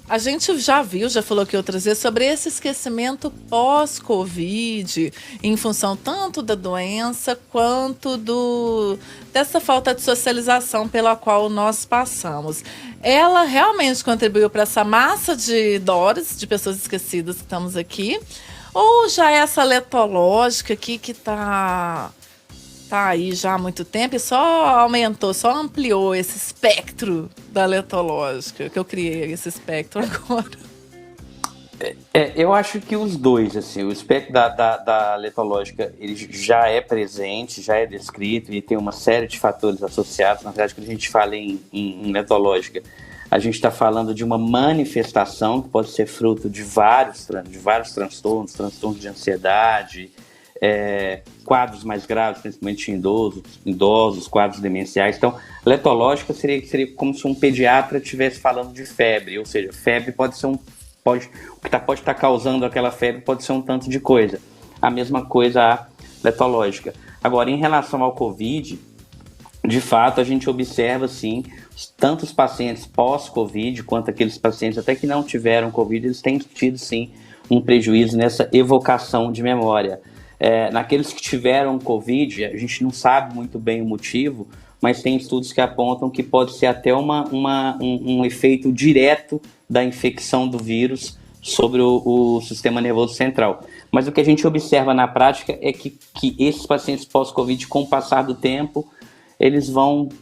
a gente já viu, já falou aqui outras vezes, sobre esse esquecimento pós-Covid, em função tanto da doença quanto dessa falta de socialização pela qual nós passamos. Ela realmente contribuiu para essa massa de idosos, de pessoas esquecidas que estamos aqui, ou já essa letológica aqui que está aí já há muito tempo e só aumentou, só ampliou esse espectro da letológica, que eu criei esse espectro agora? Eu acho que os dois, assim, o espectro da letológica, ele já é presente, já é descrito e tem uma série de fatores associados. Na verdade, quando a gente fala em letológica, a gente está falando de uma manifestação que pode ser fruto de vários transtornos de ansiedade, quadros mais graves, principalmente em idosos, quadros demenciais. Então, letológica seria como se um pediatra estivesse falando de febre, ou seja, febre pode estar causando aquela febre pode ser um tanto de coisa. A mesma coisa a letológica. Agora, em relação ao Covid, de fato, a gente observa, sim, tanto os pacientes pós-Covid, quanto aqueles pacientes até que não tiveram Covid, eles têm tido, sim, um prejuízo nessa evocação de memória. Naqueles que tiveram Covid, a gente não sabe muito bem o motivo, mas tem estudos que apontam que pode ser até um efeito direto da infecção do vírus sobre o sistema nervoso central. Mas o que a gente observa na prática é que esses pacientes pós-Covid, com o passar do tempo,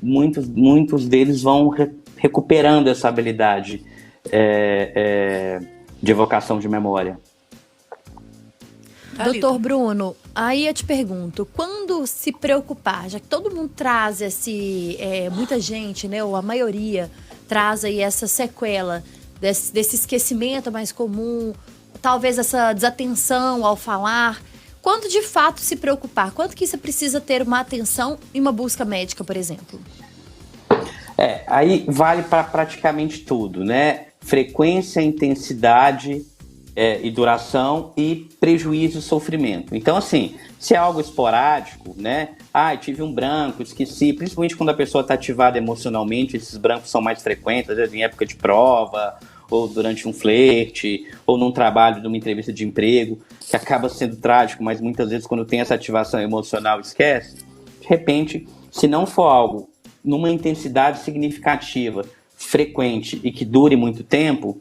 muitos deles vão recuperando essa habilidade de evocação de memória. Doutor Bruno, aí eu te pergunto, quando se preocupar, já que todo mundo traz muita gente, né, ou a maioria traz aí essa sequela desse esquecimento mais comum, talvez essa desatenção ao falar, quando de fato se preocupar? Quando que você precisa ter uma atenção e uma busca médica, por exemplo? Aí vale para praticamente tudo, né? Frequência, intensidade e duração e prejuízo e sofrimento. Então, assim, se é algo esporádico, né? Tive um branco, esqueci. Principalmente quando a pessoa está ativada emocionalmente, esses brancos são mais frequentes, às vezes em época de prova, ou durante um flerte, ou num trabalho, numa entrevista de emprego, que acaba sendo trágico, mas muitas vezes quando tem essa ativação emocional, esquece. De repente, se não for algo numa intensidade significativa, frequente e que dure muito tempo,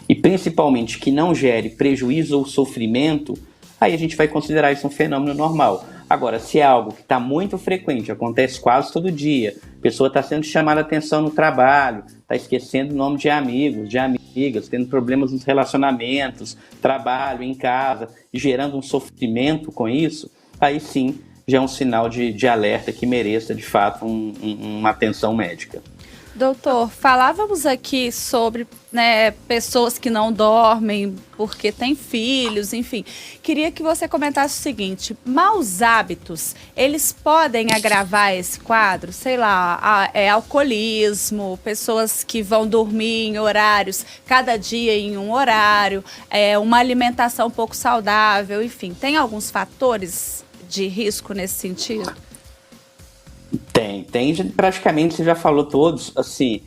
e principalmente que não gere prejuízo ou sofrimento, aí a gente vai considerar isso um fenômeno normal. Agora, se é algo que está muito frequente, acontece quase todo dia, a pessoa está sendo chamada a atenção no trabalho, está esquecendo o nome de amigos, de amigas, tendo problemas nos relacionamentos, trabalho, em casa, gerando um sofrimento com isso, aí sim já é um sinal de alerta que mereça, de fato, uma atenção médica. Doutor, falávamos aqui sobre, né, pessoas que não dormem porque têm filhos, enfim. Queria que você comentasse o seguinte: maus hábitos, eles podem agravar esse quadro? Sei lá, alcoolismo, pessoas que vão dormir em horários, cada dia em um horário, uma alimentação pouco saudável, enfim. Tem alguns fatores de risco nesse sentido? Tem, praticamente você já falou todos, assim,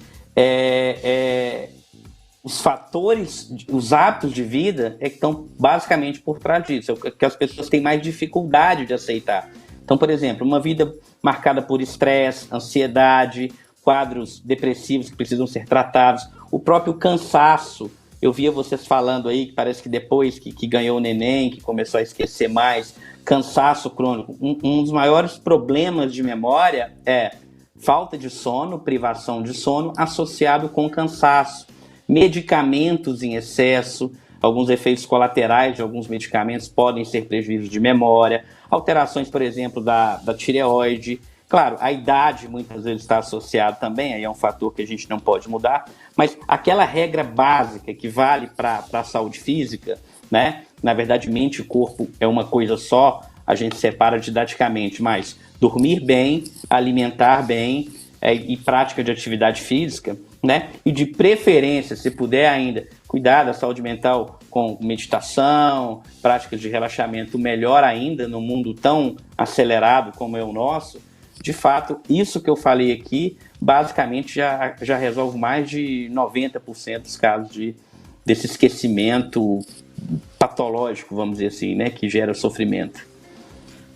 os fatores, os hábitos de vida que estão basicamente por trás disso, que as pessoas têm mais dificuldade de aceitar. Então, por exemplo, uma vida marcada por estresse, ansiedade, quadros depressivos que precisam ser tratados, o próprio cansaço. Eu via vocês falando aí que parece que depois que ganhou o neném, que começou a esquecer mais, cansaço crônico. Um dos maiores problemas de memória é falta de sono, privação de sono, associado com cansaço. Medicamentos em excesso, alguns efeitos colaterais de alguns medicamentos podem ser prejuízos de memória, alterações, por exemplo, da tireoide. Claro, a idade muitas vezes está associada também, aí é um fator que a gente não pode mudar, mas aquela regra básica que vale para a saúde física, né? Na verdade, mente e corpo é uma coisa só, a gente separa didaticamente, mas dormir bem, alimentar bem e prática de atividade física, né? E de preferência, se puder ainda, cuidar da saúde mental com meditação, práticas de relaxamento, melhor ainda, num mundo tão acelerado como é o nosso, de fato, isso que eu falei aqui, basicamente já resolve mais de 90% dos casos desse esquecimento patológico, vamos dizer assim, né, que gera sofrimento.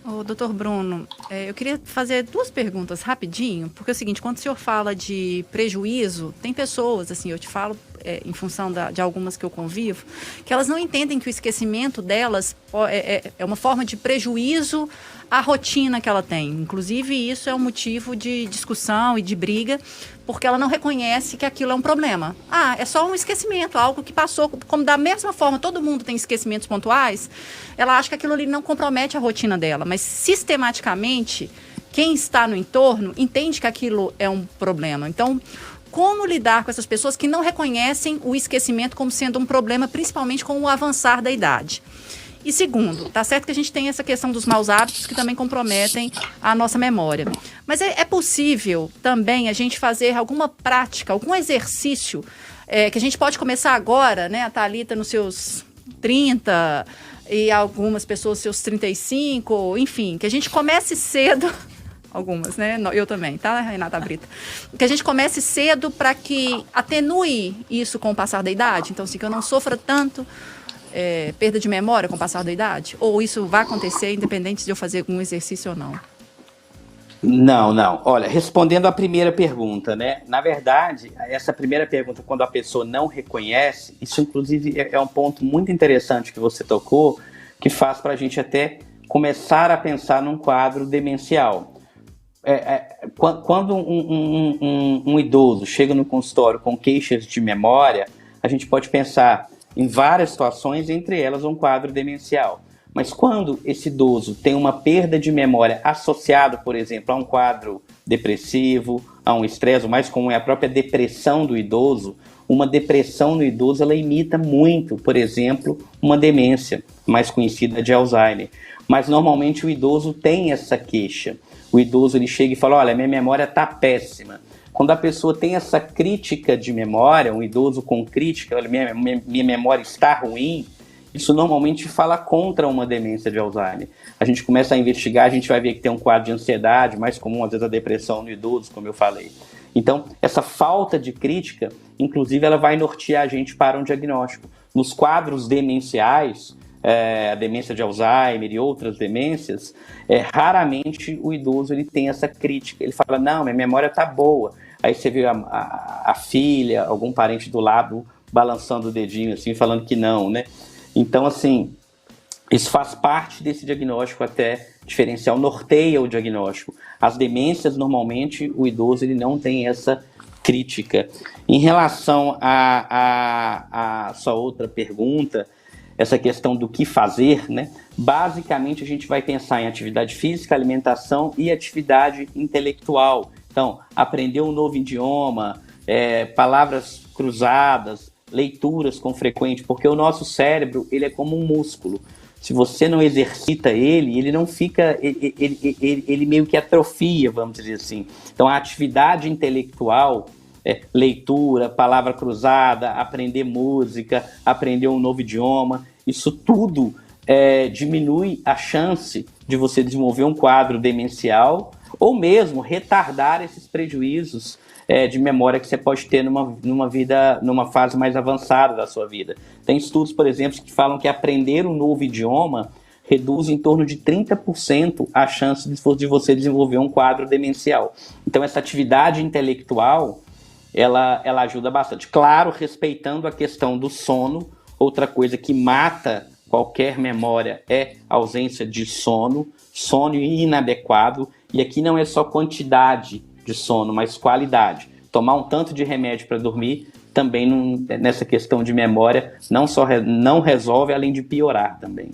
Ô, doutor Bruno, eu queria fazer 2 perguntas rapidinho, porque é o seguinte, quando o senhor fala de prejuízo, tem pessoas, assim, eu te falo em função de algumas que eu convivo, que elas não entendem que o esquecimento delas é uma forma de prejuízo à rotina que ela tem. Inclusive, isso é um motivo de discussão e de briga, porque ela não reconhece que aquilo é um problema. Ah, é só um esquecimento, algo que passou. Como da mesma forma todo mundo tem esquecimentos pontuais, ela acha que aquilo ali não compromete a rotina dela. Mas, sistematicamente, quem está no entorno entende que aquilo é um problema. Então, como lidar com essas pessoas que não reconhecem o esquecimento como sendo um problema, principalmente com o avançar da idade? E segundo, tá certo que a gente tem essa questão dos maus hábitos que também comprometem a nossa memória. Mas é possível também a gente fazer alguma prática, algum exercício que a gente pode começar agora, né? A Thalita nos seus 30 e algumas pessoas seus 35, enfim, que a gente comece cedo. Algumas, né? Eu também, tá, Renata Brita? Que a gente comece cedo para que atenue isso com o passar da idade. Então, assim, que eu não sofra tanto perda de memória com o passar da idade? Ou isso vai acontecer independente de eu fazer algum exercício ou não? Não. Olha, respondendo à primeira pergunta, né? Na verdade, essa primeira pergunta, quando a pessoa não reconhece, isso inclusive é um ponto muito interessante que você tocou, que faz para a gente até começar a pensar num quadro demencial. Quando um idoso chega no consultório com queixas de memória, a gente pode pensar em várias situações, entre elas um quadro demencial. Mas quando esse idoso tem uma perda de memória associada, por exemplo, a um quadro depressivo, a um estresse, o mais comum é a própria depressão do idoso. Uma depressão no idoso, ela imita muito, por exemplo, uma demência, mais conhecida de Alzheimer. Mas normalmente o idoso tem essa queixa. O idoso ele chega e fala, olha, minha memória está péssima. Quando a pessoa tem essa crítica de memória, um idoso com crítica, olha, minha memória está ruim, isso normalmente fala contra uma demência de Alzheimer. A gente começa a investigar, a gente vai ver que tem um quadro de ansiedade, mais comum às vezes a depressão no idoso, como eu falei. Então, essa falta de crítica, inclusive, ela vai nortear a gente para um diagnóstico. Nos quadros demenciais, a demência de Alzheimer e outras demências, raramente o idoso ele tem essa crítica. Ele fala, não, minha memória está boa. Aí você vê a filha, algum parente do lado, balançando o dedinho, assim, falando que não, né? Então, assim, isso faz parte desse diagnóstico até diferencial, norteia o diagnóstico. As demências, normalmente, o idoso ele não tem essa crítica. Em relação a sua outra pergunta, essa questão do que fazer, né? Basicamente, a gente vai pensar em atividade física, alimentação e atividade intelectual. Então, aprender um novo idioma, palavras cruzadas, leituras com frequência, porque o nosso cérebro ele é como um músculo. Se você não exercita ele não fica, ele meio que atrofia, vamos dizer assim. Então, a atividade intelectual, leitura, palavra cruzada, aprender música, aprender um novo idioma, isso tudo diminui a chance de você desenvolver um quadro demencial ou mesmo retardar esses prejuízos de memória que você pode ter numa fase mais avançada da sua vida. Tem estudos, por exemplo, que falam que aprender um novo idioma reduz em torno de 30% a chance de você desenvolver um quadro demencial. Então, essa atividade intelectual, ela ajuda bastante. Claro, respeitando a questão do sono. Outra coisa que mata qualquer memória é a ausência de sono inadequado. E aqui não é só quantidade de sono, mas qualidade. Tomar um tanto de remédio para dormir também nessa questão de memória não resolve, além de piorar também.